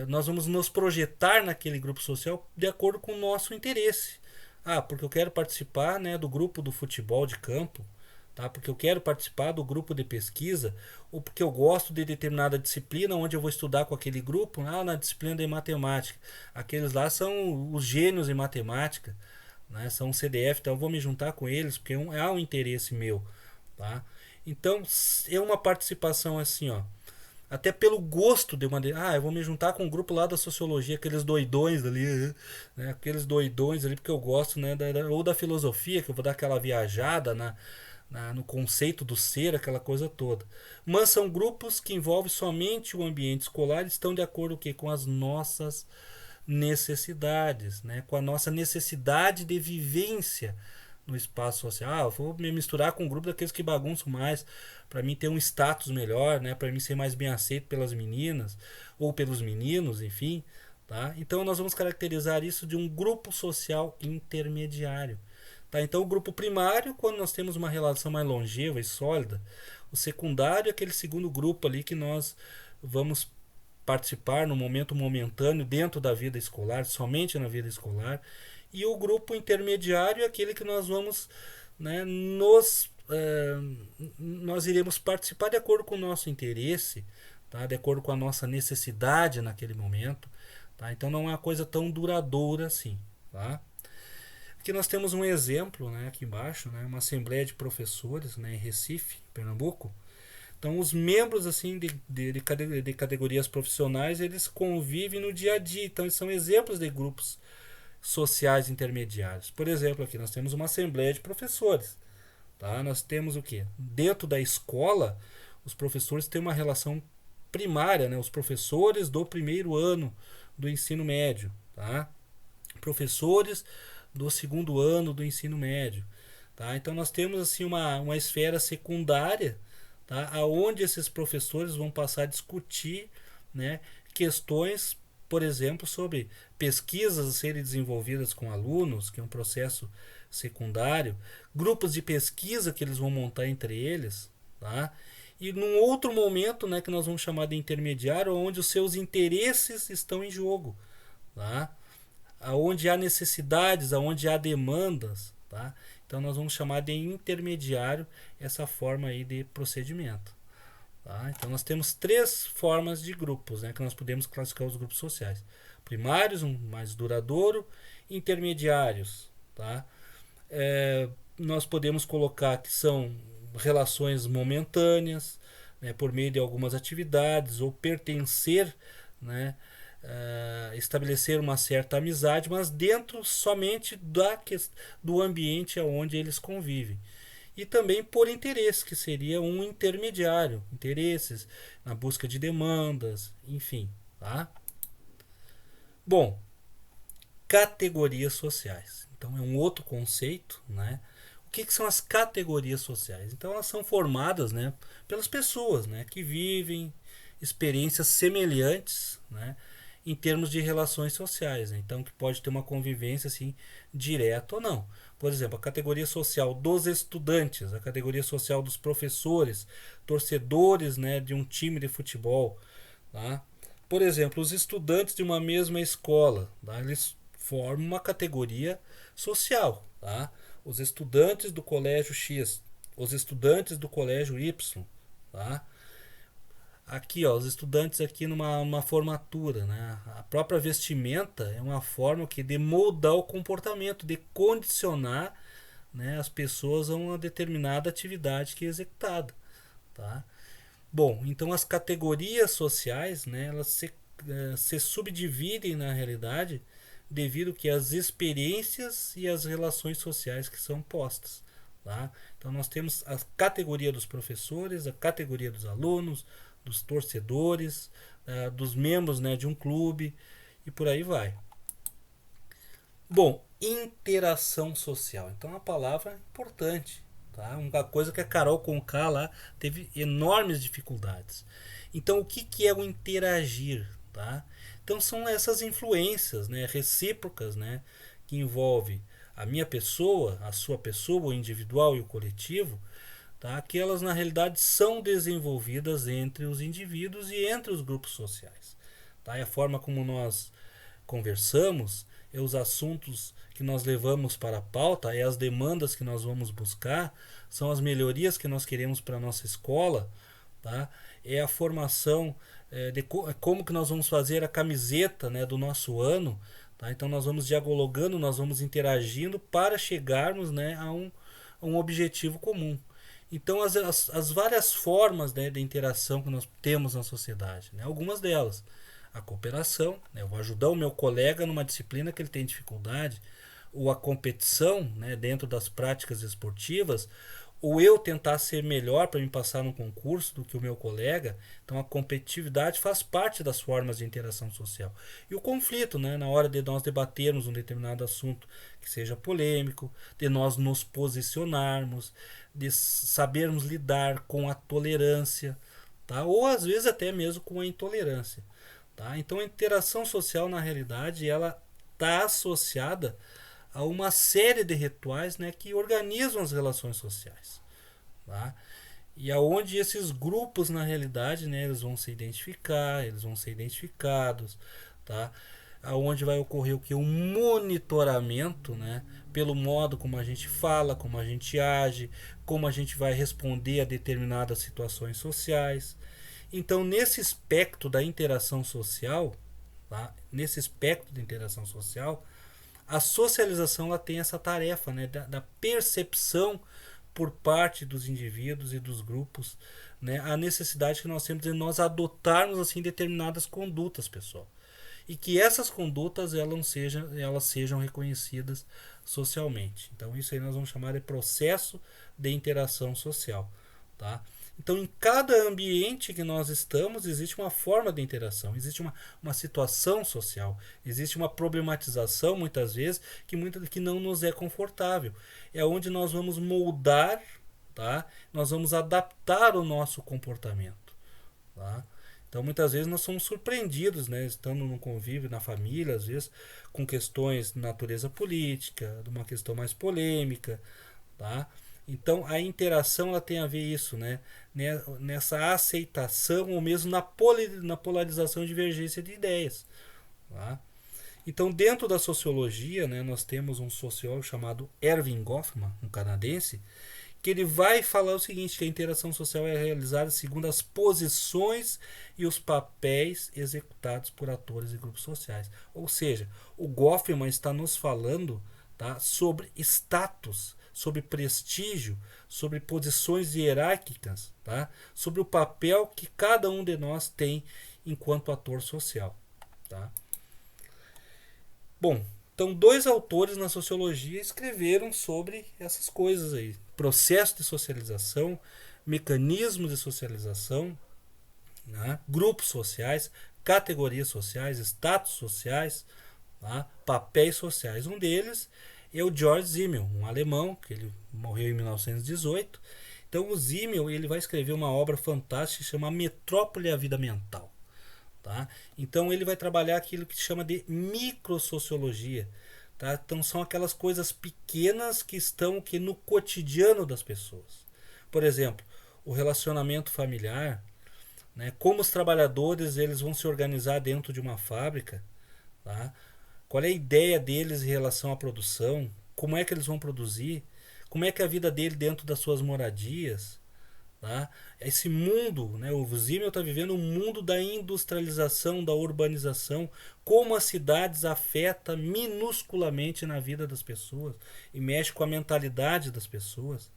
nós vamos nos projetar naquele grupo social de acordo com o nosso interesse. Ah, porque eu quero participar, né, do grupo do futebol de campo, tá? Porque eu quero participar do grupo de pesquisa, ou porque eu gosto de determinada disciplina onde eu vou estudar com aquele grupo, na disciplina de matemática. Aqueles lá são os gênios em matemática, né, são CDF, então eu vou me juntar com eles porque há um interesse meu, tá? Então é uma participação assim, ó, até pelo gosto de uma, eu vou me juntar com um grupo lá da sociologia, aqueles doidões ali, né, aqueles doidões ali porque eu gosto, né, ou da filosofia, que eu vou dar aquela viajada no conceito do ser, aquela coisa toda. Mas são grupos que envolvem somente o ambiente escolar e estão de acordo com as nossas necessidades, né? Com a nossa necessidade de vivência no espaço social. Eu vou me misturar com um grupo daqueles que bagunçam mais, para mim ter um status melhor, né? Para mim ser mais bem aceito pelas meninas ou pelos meninos, enfim. Tá? Então nós vamos caracterizar isso de um grupo social intermediário. Tá? Então o grupo primário, quando nós temos uma relação mais longeva e sólida. O secundário é aquele segundo grupo ali que nós vamos participar no momento momentâneo dentro da vida escolar, somente na vida escolar. E o grupo intermediário é aquele que nós vamos, né, nós iremos participar de acordo com o nosso interesse, tá? De acordo com a nossa necessidade naquele momento. Tá? Então não é uma coisa tão duradoura assim. Tá? Aqui nós temos um exemplo, né, aqui embaixo, né, uma assembleia de professores, né, em Recife, Pernambuco. Então os membros assim de categorias profissionais, eles convivem no dia a dia. Então eles são exemplos de grupos sociais intermediários. Por exemplo, aqui nós temos uma assembleia de professores. Tá? Nós temos o quê? Dentro da escola, os professores têm uma relação primária, né? Os professores do primeiro ano do ensino médio, tá? Professores do segundo ano do ensino médio, tá? Então nós temos assim uma esfera secundária, tá? Aonde esses professores vão passar a discutir, né, questões, por exemplo, sobre pesquisas a serem desenvolvidas com alunos, que é um processo secundário, grupos de pesquisa que eles vão montar entre eles, tá? E num outro momento, né, que nós vamos chamar de intermediário, onde os seus interesses estão em jogo, tá? Aonde há necessidades, aonde há demandas, tá? Então nós vamos chamar de intermediário essa forma aí de procedimento. Tá? Então nós temos 3 formas de grupos, né, que nós podemos classificar os grupos sociais: primários, um mais duradouro; intermediários, tá? Nós podemos colocar que são relações momentâneas, né, por meio de algumas atividades, ou pertencer, né, estabelecer uma certa amizade, mas dentro somente do ambiente onde eles convivem. E também por interesse, que seria um intermediário, interesses na busca de demandas, enfim. Tá? Bom, categorias sociais. Então é um outro conceito, né? O que são as categorias sociais? Então elas são formadas, né, pelas pessoas, né, que vivem experiências semelhantes, né, em termos de relações sociais. Né? Então que pode ter uma convivência assim direta ou não. Por exemplo, a categoria social dos estudantes, a categoria social dos professores, torcedores, né, de um time de futebol. Tá? Por exemplo, os estudantes de uma mesma escola, tá? Eles formam uma categoria social. Tá? Os estudantes do colégio X, os estudantes do colégio Y. Tá? Aqui, ó, os estudantes aqui numa formatura, né? A própria vestimenta é uma forma de moldar o comportamento, de condicionar, né, as pessoas a uma determinada atividade que é executada, tá? Bom, então as categorias sociais, né, elas se subdividem na realidade devido que às experiências e as relações sociais que são postas. Tá? Então nós temos a categoria dos professores, a categoria dos alunos, dos torcedores, dos membros, né, de um clube e por aí vai. Bom, interação social. Então é uma palavra importante. Tá? Uma coisa que a Carol Conká lá teve enormes dificuldades. Então o que é o interagir? Tá? Então são essas influências, né, recíprocas, né, que envolve a minha pessoa, a sua pessoa, o individual e o coletivo, tá? Que elas na realidade são desenvolvidas entre os indivíduos e entre os grupos sociais. Tá? E a forma como nós conversamos, é os assuntos que nós levamos para a pauta, é as demandas que nós vamos buscar, são as melhorias que nós queremos para a nossa escola, tá? É a formação de como que nós vamos fazer a camiseta, né, do nosso ano. Tá? Então nós vamos dialogando, nós vamos interagindo para chegarmos, né, a um objetivo comum. Então as várias formas, né, de interação que nós temos na sociedade, né, algumas delas, a cooperação, né, eu vou ajudar o meu colega numa disciplina que ele tem dificuldade, ou a competição, né, dentro das práticas esportivas, ou eu tentar ser melhor para me passar num concurso do que o meu colega. Então a competitividade faz parte das formas de interação social. E o conflito, né, na hora de nós debatermos um determinado assunto que seja polêmico, de nós nos posicionarmos, de sabermos lidar com a tolerância, tá? Ou às vezes até mesmo com a intolerância. Tá? Então a interação social, na realidade, ela está associada a uma série de rituais, né, que organizam as relações sociais. Tá? E aonde esses grupos, na realidade, né, eles vão se identificar, eles vão ser identificados, tá? Aonde vai ocorrer o que? Um monitoramento, né, pelo modo como a gente fala, como a gente age, como a gente vai responder a determinadas situações sociais. Então, nesse espectro da interação social, tá? Nesse espectro de interação social, a socialização ela tem essa tarefa, né, da percepção por parte dos indivíduos e dos grupos, né, a necessidade que nós temos de nós adotarmos assim determinadas condutas, pessoal, e que essas condutas elas sejam reconhecidas socialmente. Então isso aí nós vamos chamar de processo de interação social, tá? Então, em cada ambiente que nós estamos, existe uma forma de interação, existe uma situação social, existe uma problematização, muitas vezes, que não nos é confortável. É onde nós vamos moldar, tá? Nós vamos adaptar o nosso comportamento. Tá? Então, muitas vezes, nós somos surpreendidos, né? Estando no convívio, na família, às vezes, com questões de natureza política, de uma questão mais polêmica, tá? Então a interação ela tem a ver isso, né? Nessa aceitação ou mesmo na polarização e divergência de ideias. Tá? Então dentro da sociologia, né, nós temos um sociólogo chamado Erving Goffman, um canadense, que ele vai falar o seguinte, que a interação social é realizada segundo as posições e os papéis executados por atores e grupos sociais. Ou seja, o Goffman está nos falando, tá, sobre status, sobre prestígio, sobre posições hierárquicas, tá? Sobre o papel que cada um de nós tem enquanto ator social. Tá? Bom, então 2 autores na sociologia escreveram sobre essas coisas aí. Processo de socialização, mecanismos de socialização, né? Grupos sociais, categorias sociais, status sociais, tá? Papéis sociais. Um deles é o George Simmel, um alemão, que ele morreu em 1918. Então o Simmel ele vai escrever uma obra fantástica que chama Metrópole e a Vida Mental. Tá? Então ele vai trabalhar aquilo que se chama de microsociologia. Tá? Então são aquelas coisas pequenas que estão aqui no cotidiano das pessoas. Por exemplo, o relacionamento familiar, né? Como os trabalhadores eles vão se organizar dentro de uma fábrica, tá? Qual é a ideia deles em relação à produção? Como é que eles vão produzir? Como é que é a vida dele dentro das suas moradias? Tá? Esse mundo, né, o Simmel está vivendo um mundo da industrialização, da urbanização, como as cidades afetam minusculamente na vida das pessoas e mexe com a mentalidade das pessoas.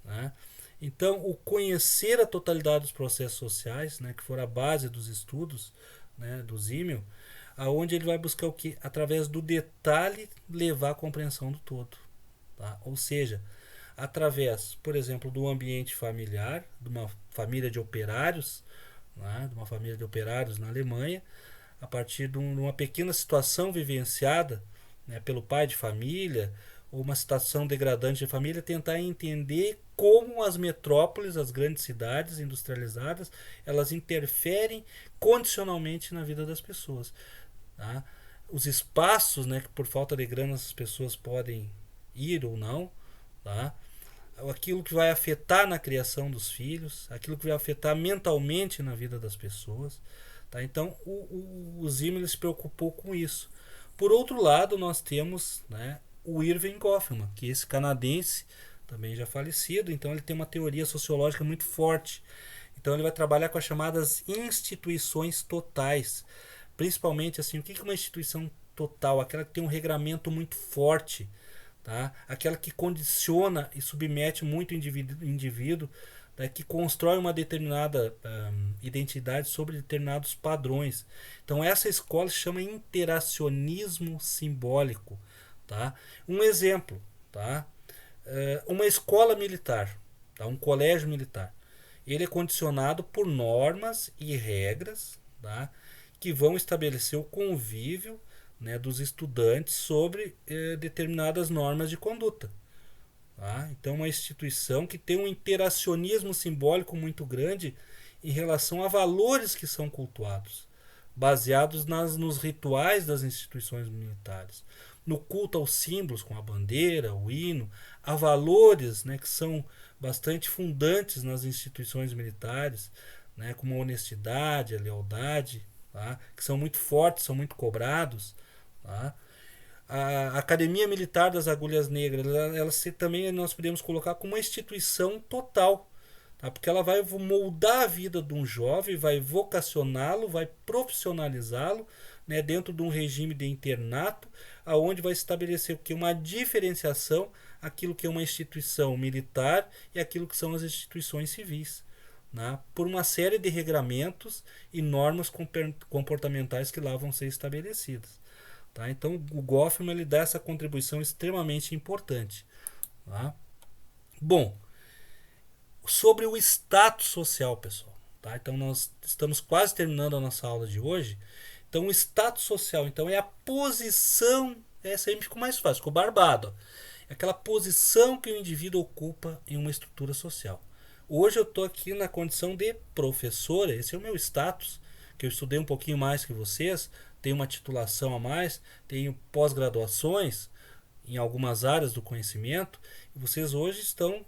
Né? Então, o conhecer a totalidade dos processos sociais, né, que for a base dos estudos, né, do Simmel, aonde ele vai buscar o que? Através do detalhe levar à compreensão do todo. Tá? Ou seja, através, por exemplo, do ambiente familiar, de uma família de operários, né, de uma família de operários na Alemanha, a partir de uma pequena situação vivenciada, né, pelo pai de família, ou uma situação degradante de família, tentar entender como as metrópoles, as grandes cidades industrializadas, elas interferem condicionalmente na vida das pessoas. Tá? Os espaços, né, que por falta de grana as pessoas podem ir ou não, tá? Aquilo que vai afetar na criação dos filhos, aquilo que vai afetar mentalmente na vida das pessoas. Tá? Então o Simmel se preocupou com isso. Por outro lado, nós temos, né, o Erving Goffman, que é esse canadense, também já falecido, então ele tem uma teoria sociológica muito forte. Então ele vai trabalhar com as chamadas instituições totais. Principalmente assim, o que é uma instituição total? Aquela que tem um regramento muito forte, tá? Aquela que condiciona e submete muito o indivíduo, tá? Que constrói uma determinada identidade sobre determinados padrões. Então essa escola se chama interacionismo simbólico. Tá? Um exemplo, tá? Uma escola militar. tá? Um colégio militar. Ele é condicionado por normas e regras, tá? Que vão estabelecer o convívio, né, dos estudantes sobre determinadas normas de conduta. Tá? Então, é uma instituição que tem um interacionismo simbólico muito grande em relação a valores que são cultuados, baseados nos rituais das instituições militares, no culto aos símbolos, como a bandeira, o hino, a valores, né, que são bastante fundantes nas instituições militares, né, como a honestidade, a lealdade, tá? Que são muito fortes, são muito cobrados. Tá? A Academia Militar das Agulhas Negras, também nós podemos colocar como uma instituição total, tá? Porque ela vai moldar a vida de um jovem, vai vocacioná-lo, vai profissionalizá-lo, né, dentro de um regime de internato, aonde vai estabelecer o que uma diferenciação, aquilo que é uma instituição militar e aquilo que são as instituições civis, né, por uma série de regramentos e normas comportamentais que lá vão ser estabelecidas. Tá? Então o Goffman ele dá essa contribuição extremamente importante. Tá? Bom, sobre o status social, pessoal. Tá? Então nós estamos quase terminando a nossa aula de hoje. Então o status social então, é a posição, essa aí ficou mais fácil, ficou barbado. É aquela posição que o indivíduo ocupa em uma estrutura social. Hoje eu estou aqui na condição de professora, esse é o meu status, que eu estudei um pouquinho mais que vocês, tenho uma titulação a mais, tenho pós-graduações em algumas áreas do conhecimento, e vocês hoje estão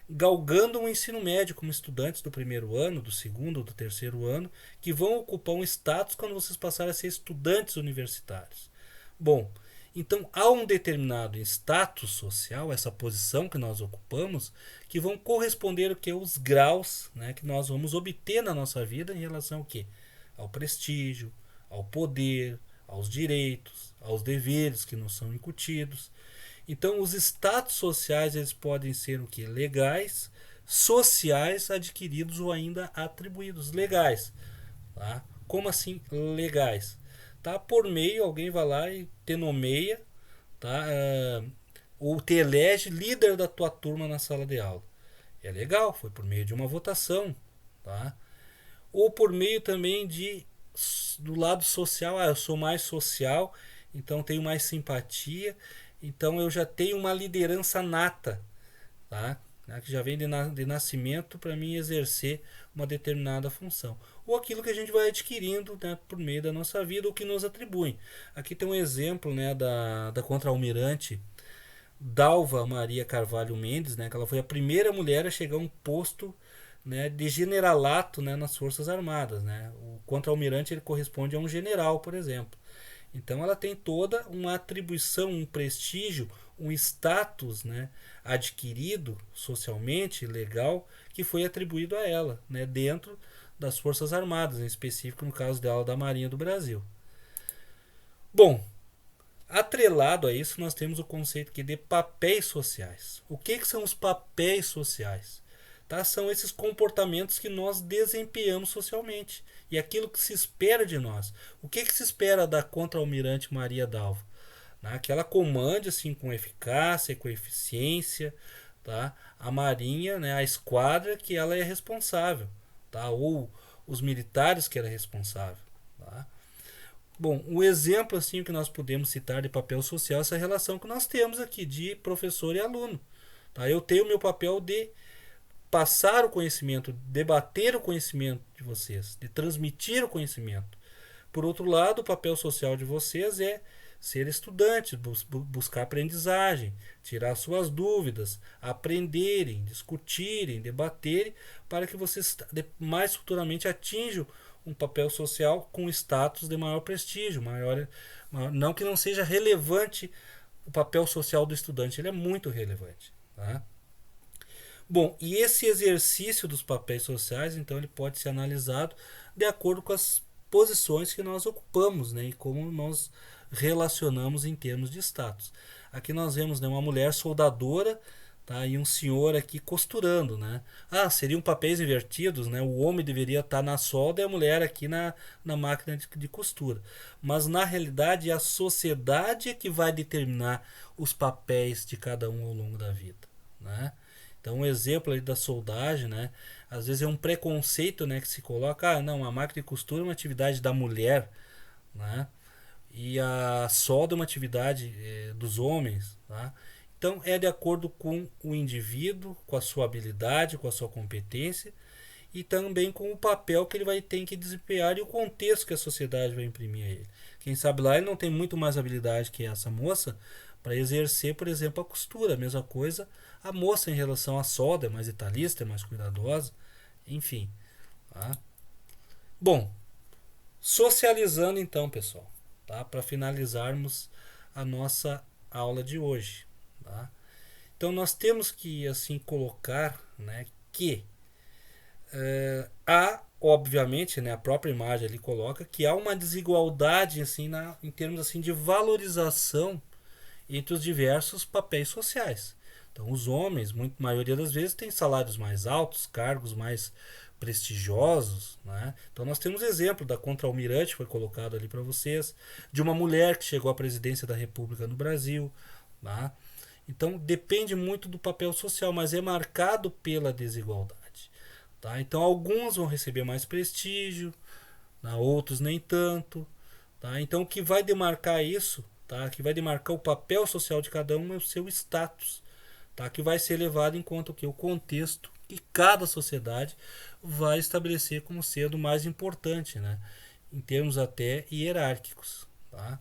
galgando um ensino médio como estudantes do primeiro ano, do segundo, do terceiro ano, que vão ocupar um status quando vocês passarem a ser estudantes universitários. Bom, então há um determinado status social, essa posição que nós ocupamos, que vão corresponder ao que os graus, né, que nós vamos obter na nossa vida em relação ao quê? Ao prestígio, ao poder, aos direitos, aos deveres que nos são incutidos. Então, os status sociais eles podem ser o que? Legais, sociais, adquiridos ou ainda atribuídos. Legais. Tá? Como assim legais? Tá? Por meio, alguém vai lá e te nomeia, tá? Ou te elege líder da tua turma na sala de aula. É legal, foi por meio de uma votação. Tá? Ou por meio também do lado social, eu sou mais social, então tenho mais simpatia, então eu já tenho uma liderança nata, tá? Que já vem de nascimento para mim exercer uma determinada função. Ou aquilo que a gente vai adquirindo, né, por meio da nossa vida, ou que nos atribuem. Aqui tem um exemplo, né, da contra-almirante Dalva Maria Carvalho Mendes, né, que ela foi a primeira mulher a chegar a um posto, né, de generalato, né, nas Forças Armadas. Né? O contra-almirante ele corresponde a um general, por exemplo. Então ela tem toda uma atribuição, um prestígio, um status, né, adquirido socialmente, legal, que foi atribuído a ela, né, dentro das Forças Armadas, em específico no caso dela da Marinha do Brasil. Bom, atrelado a isso nós temos o conceito aqui de papéis sociais. O que são os papéis sociais? Tá? São esses comportamentos que nós desempenhamos socialmente e aquilo que se espera de nós. O que se espera da contra-almirante Maria Dalva? Né? Que ela comande assim, com eficácia, com eficiência, tá? A marinha, né? A esquadra que ela é responsável, tá? Ou os militares que ela é responsável. Tá? Bom, o exemplo assim que nós podemos citar de papel social é essa relação que nós temos aqui de professor e aluno. Tá? Eu tenho o meu papel de passar o conhecimento, debater o conhecimento de vocês, de transmitir o conhecimento. Por outro lado, o papel social de vocês é ser estudantes, buscar aprendizagem, tirar suas dúvidas, aprenderem, discutirem, debaterem, para que vocês mais futuramente atinjam um papel social com status de maior prestígio, não que não seja relevante o papel social do estudante, ele é muito relevante. Tá? Bom, e esse exercício dos papéis sociais, então, ele pode ser analisado de acordo com as posições que nós ocupamos, né, e como nós relacionamos em termos de status. Aqui nós vemos, né, uma mulher soldadora, tá, e um senhor aqui costurando, né? Seriam papéis invertidos, né? O homem deveria estar na solda e a mulher aqui na máquina de costura. Mas na realidade é a sociedade que vai determinar os papéis de cada um ao longo da vida, né? Então, um exemplo aí da soldagem, né? Às vezes é um preconceito, né, que se coloca, ah, não, a máquina de costura é uma atividade da mulher, né? E a solda é uma atividade dos homens, tá? Então, é de acordo com o indivíduo, com a sua habilidade, com a sua competência e também com o papel que ele vai ter que desempenhar e o contexto que a sociedade vai imprimir a ele. Quem sabe lá ele não tem muito mais habilidade que essa moça para exercer, por exemplo, a costura. A mesma coisa a moça em relação à solda, é mais detalhista, é mais cuidadosa, enfim. Tá? Bom, socializando então, pessoal, tá? Para finalizarmos a nossa aula de hoje. Tá? Então nós temos que assim colocar, né, que há, obviamente, né, a própria imagem ali coloca que há uma desigualdade assim, em termos assim, de valorização entre os diversos papéis sociais. Então, os homens, muito maioria das vezes, têm salários mais altos, cargos mais prestigiosos. Né? Então, nós temos exemplo da contra-almirante, foi colocado ali para vocês, de uma mulher que chegou à presidência da República no Brasil. Né? Então, depende muito do papel social, mas é marcado pela desigualdade. Tá? Então, alguns vão receber mais prestígio, tá? Outros nem tanto. Tá? Então, o que vai demarcar isso, tá? Que vai demarcar o papel social de cada um é o seu status, tá? Que vai ser levado em conta o contexto que cada sociedade vai estabelecer como sendo mais importante, né? Em termos até hierárquicos. Tá?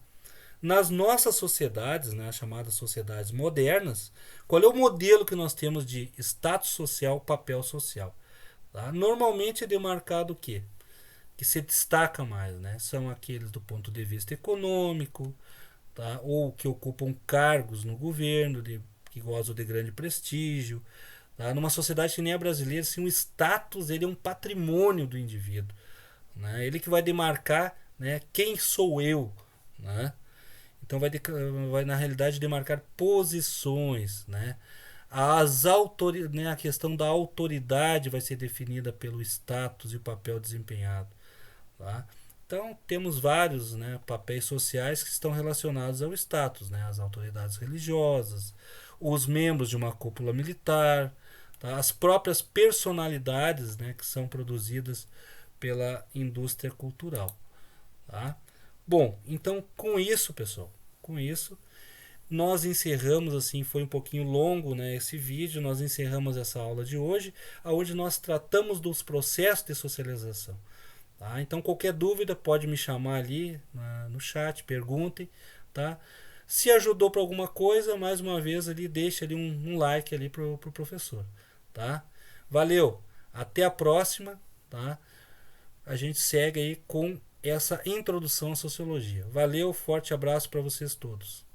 Nas nossas sociedades, né, chamadas sociedades modernas, qual é o modelo que nós temos de status social, papel social? Tá? Normalmente é demarcado o quê? Que se destaca mais, né? São aqueles do ponto de vista econômico, tá? Ou que ocupam cargos no governo, que gozam de grande prestígio. Tá? Numa sociedade que nem a brasileira, assim, o status ele é um patrimônio do indivíduo. Né? Ele que vai demarcar, né, quem sou eu. Né? Então vai na realidade demarcar posições. Né? Né, a questão da autoridade vai ser definida pelo status e o papel desempenhado. Tá? Então temos vários, né, papéis sociais que estão relacionados ao status, né, as autoridades religiosas, os membros de uma cúpula militar, tá? As próprias personalidades, né, que são produzidas pela indústria cultural. Tá? Bom, então com isso, pessoal, com isso nós encerramos, assim, foi um pouquinho longo, né, esse vídeo, nós encerramos essa aula de hoje, onde nós tratamos dos processos de socialização. Tá? Então qualquer dúvida pode me chamar ali no chat, perguntem. Tá? Se ajudou para alguma coisa, mais uma vez ali, deixa ali um like ali pro professor. Tá? Valeu, até a próxima. Tá? A gente segue aí com essa introdução à sociologia. Valeu, forte abraço para vocês todos.